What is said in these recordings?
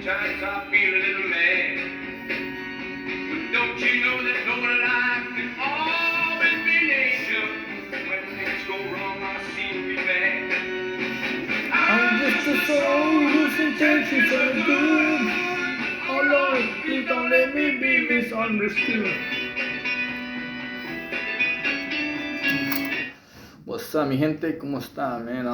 Sometimes I feel a little mad. But don't you know that no life can always be nation? When things go wrong, I seem to be bad. I'm just a soul whose intentions are good. Oh Lord, please don't let me be misunderstood. What's up, mi gente? ¿Cómo está, man?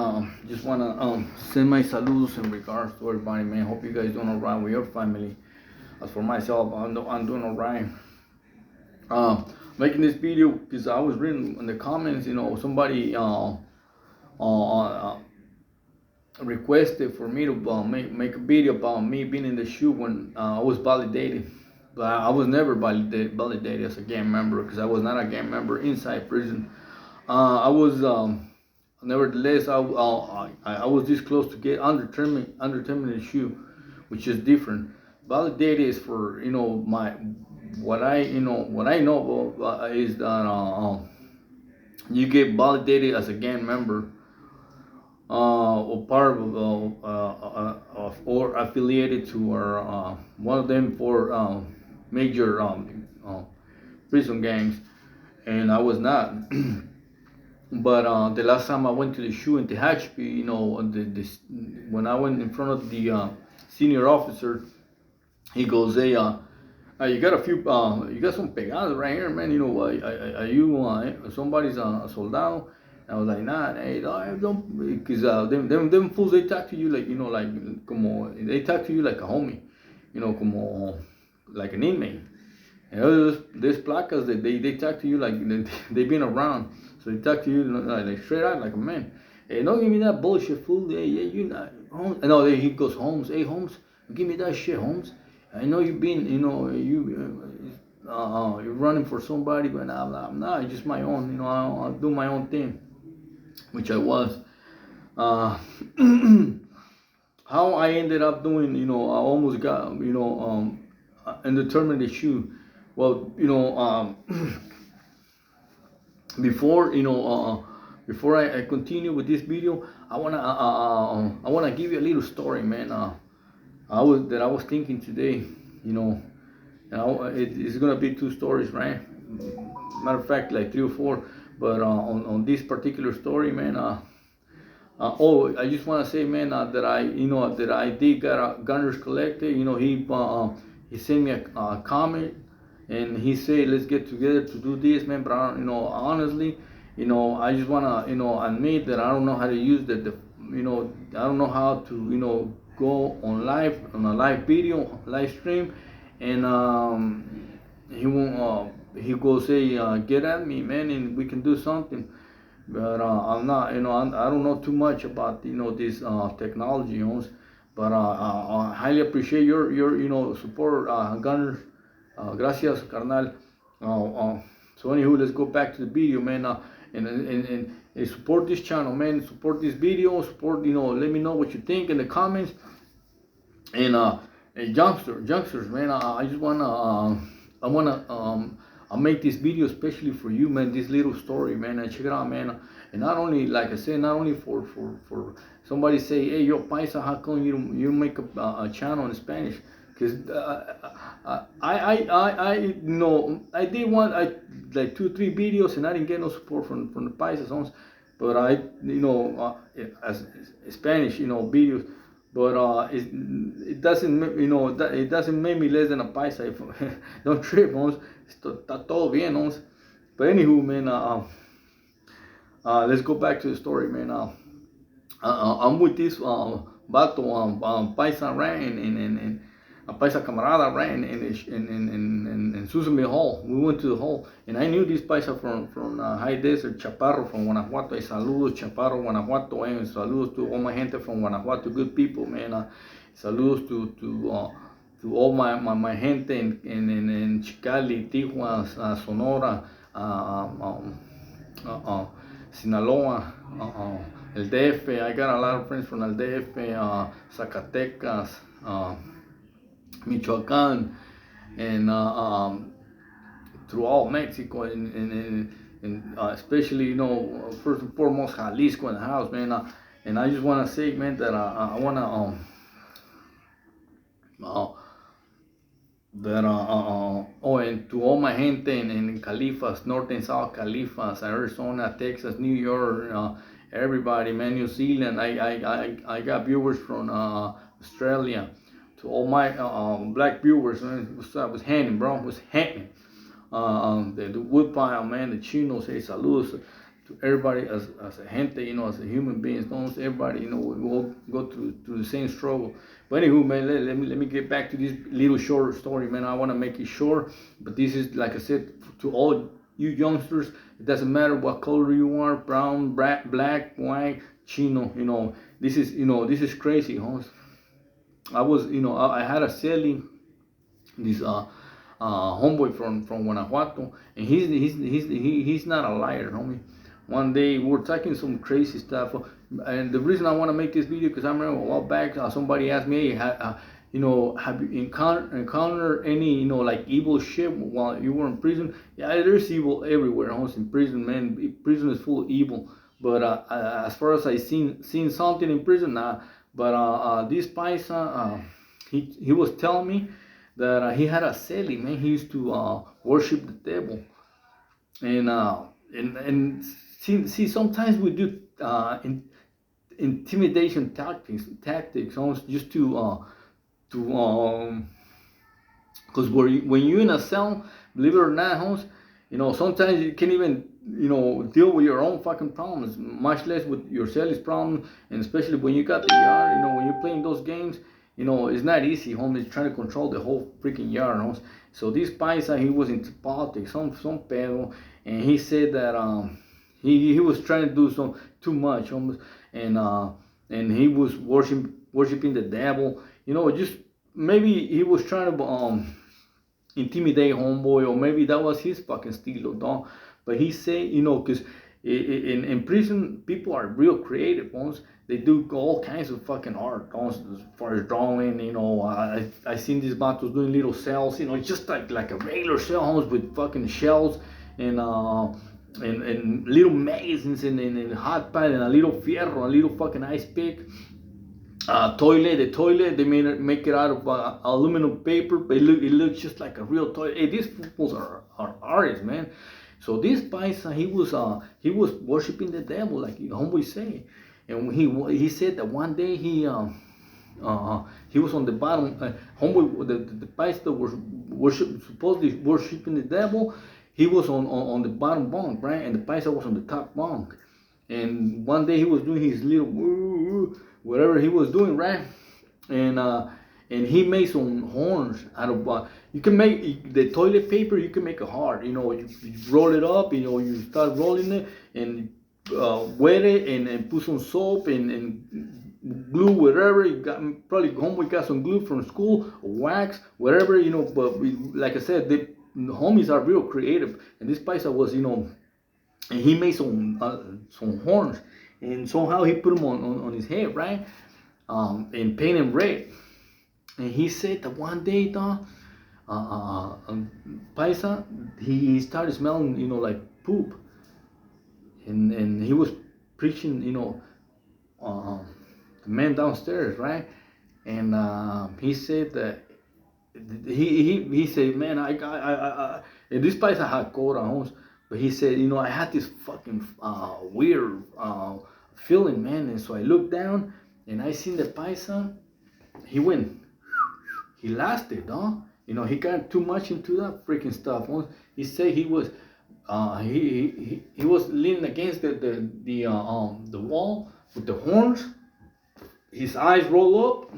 Just wanna send my saludos in regards to everybody, man. Hope you guys doing alright with your family. As for myself, I'm doing alright. Making this video because I was reading in the comments, somebody requested for me to make a video about me being in the shoe when I was validated. But I was never validated as a gang member because I was not a gang member inside prison. I was, nevertheless, I was this close to get undetermined shoe, which is different. Validated is for what I know is that you get validated as a gang member or part of or affiliated to or one of them for major prison gangs, and I was not. But the last time I went to the shoe in Tehachapi, when I went in front of the senior officer, he goes, "Hey, you got you got some pegadas right here, man. Are you somebody's a soldado?" I was like, "Nah, hey, don't," because them fools, they talk to you like como they talk to you like a homie, como like an inmate. And there's placas that they talk to you like they've been around, so they talk to you like straight out like a man. Hey, don't give me that bullshit, fool. Hey, yeah, you not Holmes. No, he goes, Holmes. Hey, Holmes, give me that shit, Holmes. I know you've been, you're running for somebody, but I'm not. It's just my own. I'll do my own thing, which I was. Uh, how I ended up doing, I almost got, indeterminate shoe. Well, before before I continue with this video, I wanna give you a little story, man. I was thinking today, it's gonna be two stories, right? Matter of fact, like three or four. But on this particular story, man. I just want to say, man, that I did got a Gunners Collector. He sent me a comment, and he said, let's get together to do this, man. But honestly, I just wanna, admit that I don't know how to use I don't know how to, go on a live video, live stream, and he won't. He goes, hey, get at me, man, and we can do something. But I'm not, I don't know too much about this technology, but I highly appreciate your support, Gunner. Gracias, carnal. So anywho, let's go back to the video, man. And support this channel, man. Support this video. Support, let me know what you think in the comments. And youngsters, man. I just wanna I'll make this video especially for you, man. This little story, man. And check it out, man. And not only, like I said, not only for somebody say, hey, yo, paisa, how come you don't make a channel in Spanish? Because I did like 2-3 videos and I didn't get no support from the paisas, but as Spanish, videos. But it doesn't, it doesn't make me less than a paisa. Don't trip, homes. Está todo bien, homes. But anywho, man, let's go back to the story, man. I'm with this vato, paisa Ryan and a paisa camarada Ryan in Susame Hall. We went to the hall, and I knew this paisa from High Desert, Chaparro from Guanajuato. Saludos, Chaparro, Guanajuato. Saludos to all my gente from Guanajuato, good people, man. Saludos to all my gente in Chicali, Tijuana, Sonora, Sinaloa, El DF. I got a lot of friends from El DF, Zacatecas, Michoacán, and throughout Mexico, and especially, first and foremost, Jalisco in the house, man. And I just want to say, man, that I want to Uh, oh, and to all my gente in Califas, North and South Califas, Arizona, Texas, New York, everybody, man, New Zealand. I got viewers from Australia. To all my black viewers, man, what's up? What's happening, bro? What's happening? The woodpile, man, the chinos, hey, saludos to everybody as a gente, as a human beings, don't everybody, we all go through the same struggle. But anywho, man, let me get back to this little short story, man. I want to make it short, but this is, like I said, to all you youngsters, it doesn't matter what color you are, brown, black, white, chino, this is crazy, huh? I was, I had a selling this homeboy from Guanajuato, and he's not a liar, homie. One day we were talking some crazy stuff, and the reason I want to make this video because I remember a while back somebody asked me, hey, have you encountered any like evil shit while you were in prison? Yeah, there's evil everywhere. I was in prison, man. Prison is full of evil. But as far as I seen something in prison, nah. But this paisa, he was telling me that he had a celly, man. He used to worship the devil, and see sometimes we do intimidation tactics almost just to because when you're in a cell, believe it or not, Holmes, sometimes you can't even deal with your own fucking problems, much less with your celly's problem, and especially when you got the yard, when you're playing those games. It's not easy, homie. Trying to control the whole freaking yard, homes. So this paisa, he was into politics, some pedo, and he said that he was trying to do some too much, homes, and he was worshiping the devil. Just maybe he was trying to intimidate homeboy, or maybe that was his fucking stilo, dog. But he said, because in prison, people are real creative, ones. They do all kinds of fucking art, as far as drawing. I seen these battles doing little cells, just like a regular cell, homes, with fucking shells and little magazines and hot pad and a little fierro, a little fucking ice pick. The toilet, they make it out of aluminum paper, but it looks just like a real toilet. Hey, these people are artists, man. So this paisa, he was worshiping the devil, like homeboy say, and he said that one day he was on the bottom. Homeboy, the paisa that was supposedly worshiping the devil, he was on the bottom bunk, right, and the paisa was on the top bunk. And one day he was doing his little whatever he was doing, right? And he made some horns out of you can make the toilet paper, you can make a heart, you roll it up, you start rolling it and wet it and put some soap and glue, whatever you got. Probably homeboy got some glue from school, wax, whatever, but like I said, the homies are real creative, and this paisa was, and he made some horns, and somehow he put them on his head, right? And paint them red. And he said that one day, paisa, he started smelling, like poop, and he was preaching, the man downstairs, right? And he said that he said, man, I and this paisa had cold homes. But he said, I had this fucking weird feeling, man. And so I looked down and I seen the paisa. He lasted, huh? He got too much into that freaking stuff. He said he was he was leaning against the wall with the horns. His eyes roll up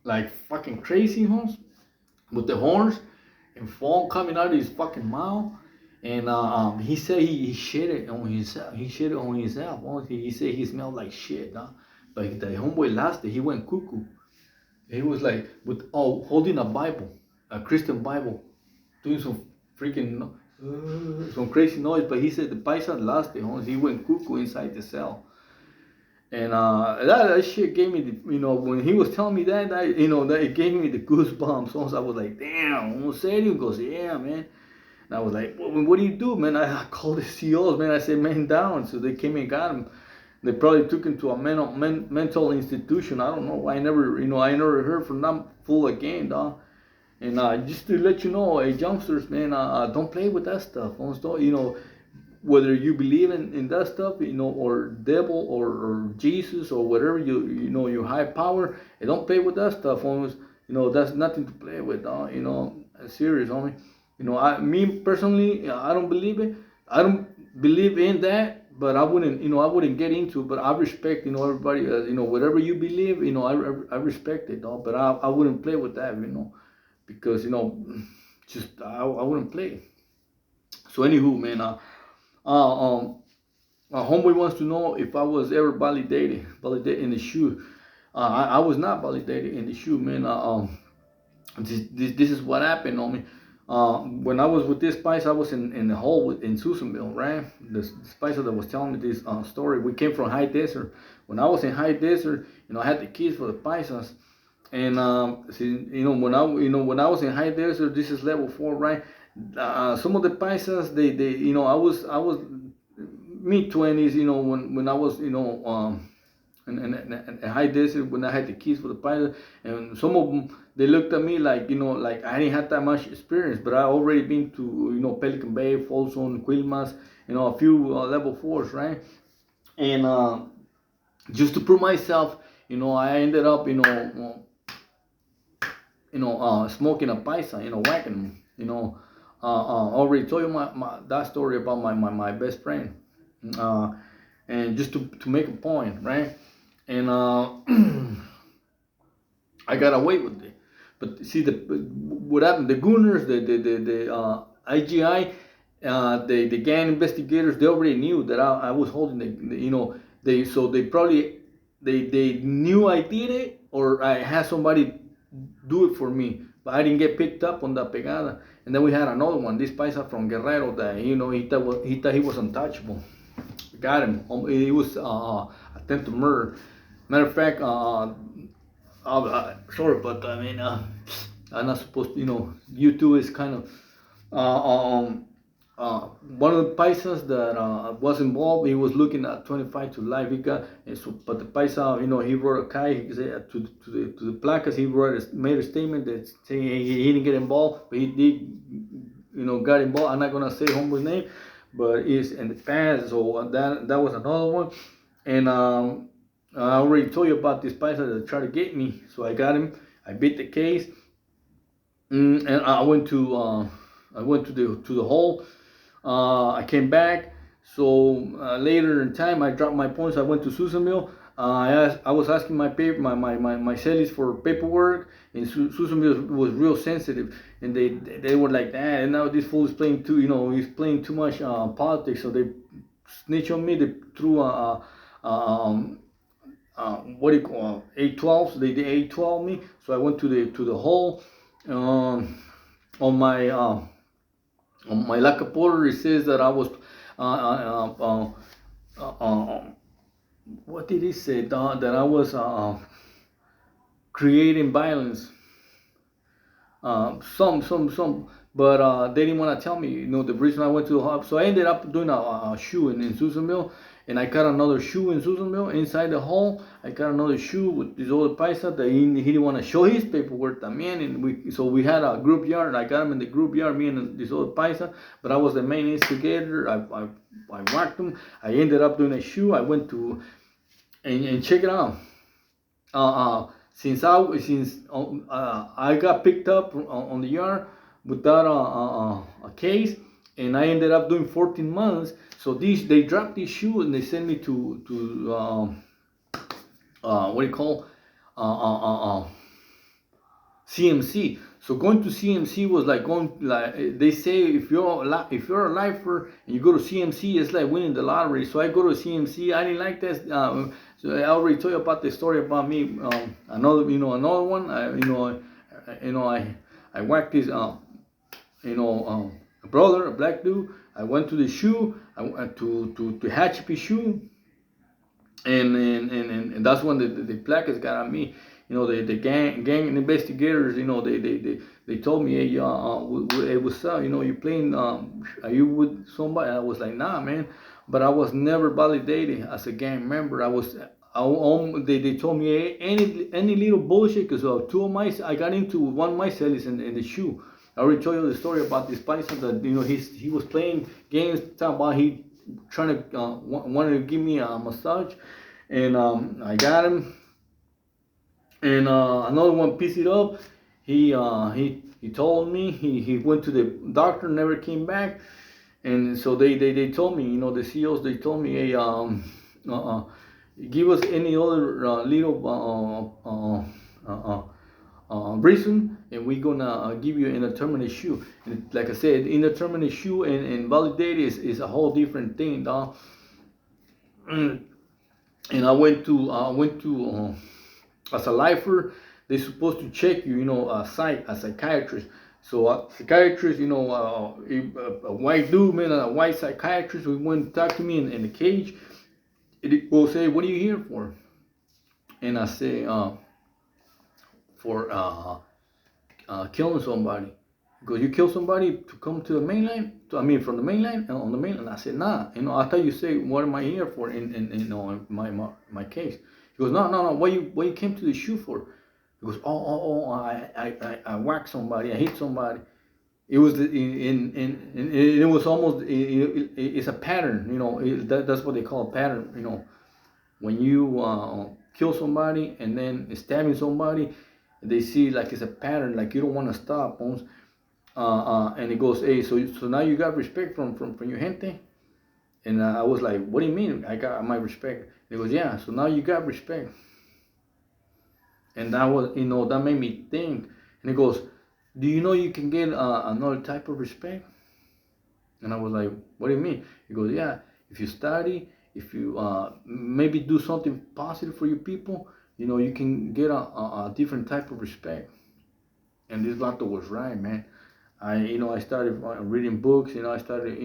like fucking crazy, huh? With the horns and foam coming out of his fucking mouth. And he said he shit it on himself. He shit it on himself. He said he smelled like shit, huh? But the homeboy lasted. He went cuckoo. He was like holding a Bible, a Christian Bible, doing some freaking some crazy noise. But he said the paisa lasted. He went cuckoo inside the cell. And that shit gave me when he was telling me that that it gave me the goosebumps. So I was like, damn, serio? He goes, yeah, man. And I was like, what do you do, man? I called the CEOs, man. I said, man, down. So they came and got him. They probably took him to a mental institution. I don't know. I never heard from them full again, dog. And just to let you know, hey, youngsters, man, don't play with that stuff. Whether you believe in that stuff, or devil or Jesus or whatever your high power, don't play with that stuff. That's nothing to play with. Serious, homie. Me personally, I don't believe it. I don't believe in that. But I wouldn't get into it. But I respect, everybody, whatever you believe, I respect it, But I wouldn't play with that, because, just I wouldn't play. So anywho, man, homeboy wants to know if I was ever validated in the shoe. I was not validated in the shoe, man. This is what happened on me. When I was with this Spice, I was in the hole in Susanville, right? The Spicer that was telling me this story. We came from High Desert. When I was in High Desert, I had the keys for the Paisas. And when I was in High Desert, this is level 4, right? Some of the Paisas, I was mid 20s, when I was, in High Desert, when I had the keys for the pilot, and some of them, they looked at me like I didn't have that much experience, but I already been to Pelican Bay, Folsom, Quilmas, a few level 4s, right? And just to prove myself, I ended up smoking a paisa, whacking them, already told you that story about my best friend, and just to make a point, right? And I got away with it. But see, what happened? The Gooners, the IGI, the gang investigators, they already knew that I was holding they probably they knew I did it, or I had somebody do it for me. But I didn't get picked up on that pegada. And then we had another one, this paisa from Guerrero, that he thought he was untouchable. Got him. It was attempted murder. Matter of fact, sorry, but I mean, I'm not supposed to. YouTube is kind of one of the paisas that was involved. He was looking at 25 to life. He got, but the paisa, he wrote a kai. He said to the placas. He made a statement that saying he didn't get involved, but he did, got involved. I'm not gonna say homeboy's name, but it's in the past. So that was another one, and I already told you about this paisa that tried to get me. So I got him. I beat the case, and I went to the hole. I came back. So later in time, I dropped my points. I went to Susanville. I was asking my cellies for paperwork, and Susanville was real sensitive, and they were like, and now this fool is playing he's playing too much politics. So they snitched on me. They threw what do you call 812? So they did 812 me. So I went to the hole. On my Lacaporter, it says that I was what did he say? That I was creating violence. But they didn't want to tell me, the reason I went to the hub. So I ended up doing a shoe in Susanville, and I got another shoe in Susanville inside the hall. I got another shoe with this other paisa that he didn't want to show his paperwork también, and we had a group yard. I got him in the group yard, me and this other paisa, but I was the main instigator. I whacked him. I ended up doing a shoe. I went to and check it out. Since I got picked up on the yard without a case, and I ended up doing 14 months. So they dropped this shoe and they sent me to what do you call CMC. So going to CMC was like they say, if you're a lifer and you go to CMC, it's like winning the lottery. So I go to CMC. I didn't like that. So I already told you about the story about me. Another one. I whacked this a brother, a black dude. I went to the shoe. I went to Hatchapee shoe, and that's when the plaques got on me. The gang investigators, they told me, hey, hey, what's up? You playing, are you with somebody? I was like, nah, man. but I was never validated as a gang member. They told me any little bullshit because two of my I got into one of my cells in the shoe. I already told you the story about this person that he was playing games talking about he trying to wanted to give me a massage, and I got him, and another one pieced it up. He told me he went to the doctor, never came back, and so they told me, the CEOs, they told me, hey, uh, give us any other little reason, and we're gonna give you an indeterminate shoe. And like I said, indeterminate shoe and validated is a whole different thing, dog. And I went to as a lifer, they're supposed to check you, a psychiatrist. So a psychiatrist, a white dude, man, a white psychiatrist, we went to talk to me in the cage. It will say, what are you here for? And I say, for killing somebody. Because you kill somebody to come to the mainland, from the mainland, on the mainland. I said, nah, I thought you say, what am I here for in my case? He goes, no, what you came to the shoe for? He goes, I whacked somebody, I hit somebody. It was it was almost, it's a pattern, that's what they call a pattern, when you kill somebody and then stabbing somebody, they see like it's a pattern, like you don't want to stop. And it goes, hey, so now you got respect from your gente? And I was like, what do you mean I got my respect? And he goes, yeah, so now you got respect. And that was, that made me think. And he goes, do you know you can get another type of respect? And I was like, what do you mean? He goes, yeah, if you study, if you maybe do something positive for your people, you can get a different type of respect. And this vato was right, man. I started reading books. I started,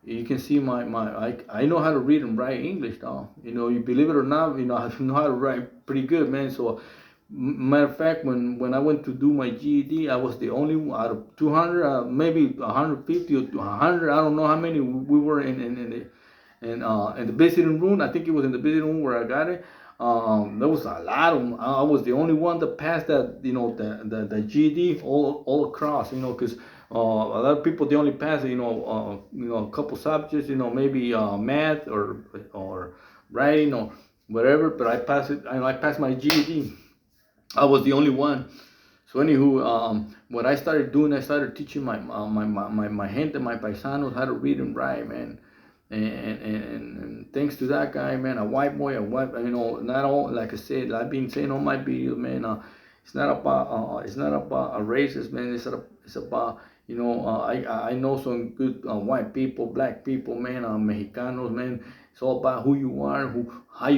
you can see I know how to read and write English now. You believe it or not, I know how to write pretty good, man. So, matter of fact, when I went to do my GED, I was the only one out of 200, maybe 150 or 100. I don't know how many we were in the visiting room. I think it was in the visiting room where I got it. There was a lot of them. I was the only one that passed that, the GED all across, because a lot of people, they only pass, a couple subjects, maybe math or writing or whatever. But I passed it. I passed my GED. I was the only one. So anywho, what I started doing, I started teaching my gente, my paisanos, how to read and write, man. And thanks to that guy, man, a white boy, not all, like I said, I've been saying on my videos, man, it's not about a racist, man. It's about, I know some good white people, black people, man, Mexicanos, man. It's all about who you are, how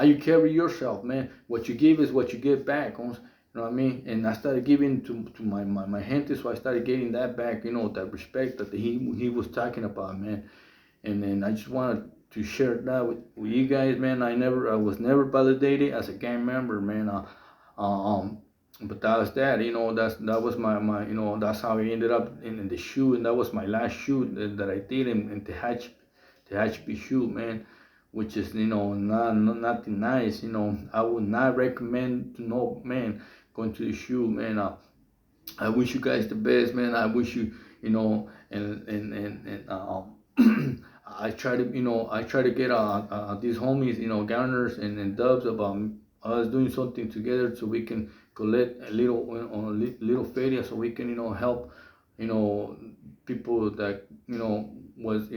you carry yourself, man. What you give is what you get back. You know what I mean? And I started giving to my gente, so I started getting that back, that respect that he was talking about, man. And then I just wanted to share that with you guys, man. I was never validated as a gang member, man. But that was that, that was my that's how I ended up in the shoe, and that was my last shoe that I did in the shoe, man. Which is, nothing nice. I would not recommend to no man going to the shoe, man. I wish you guys the best, man. I wish you, and I try to get these homies, Garners and Dubs about us doing something together so we can collect a little feria so we can, help, people that, was,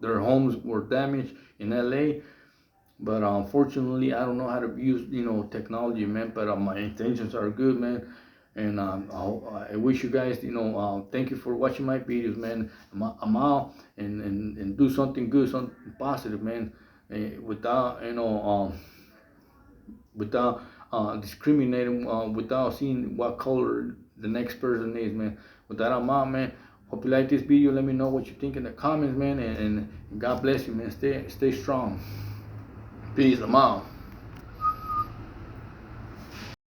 their homes were damaged in LA. But unfortunately, I don't know how to use, technology, man. But my intentions are good, man. And I wish you guys, thank you for watching my videos, man. I'm out and do something good, something positive, man. Without, without discriminating, without seeing what color the next person is, man. With that, I'm out, man. Hope you like this video. Let me know what you think in the comments, man. And God bless you, man. Stay strong. Peace. I'm out.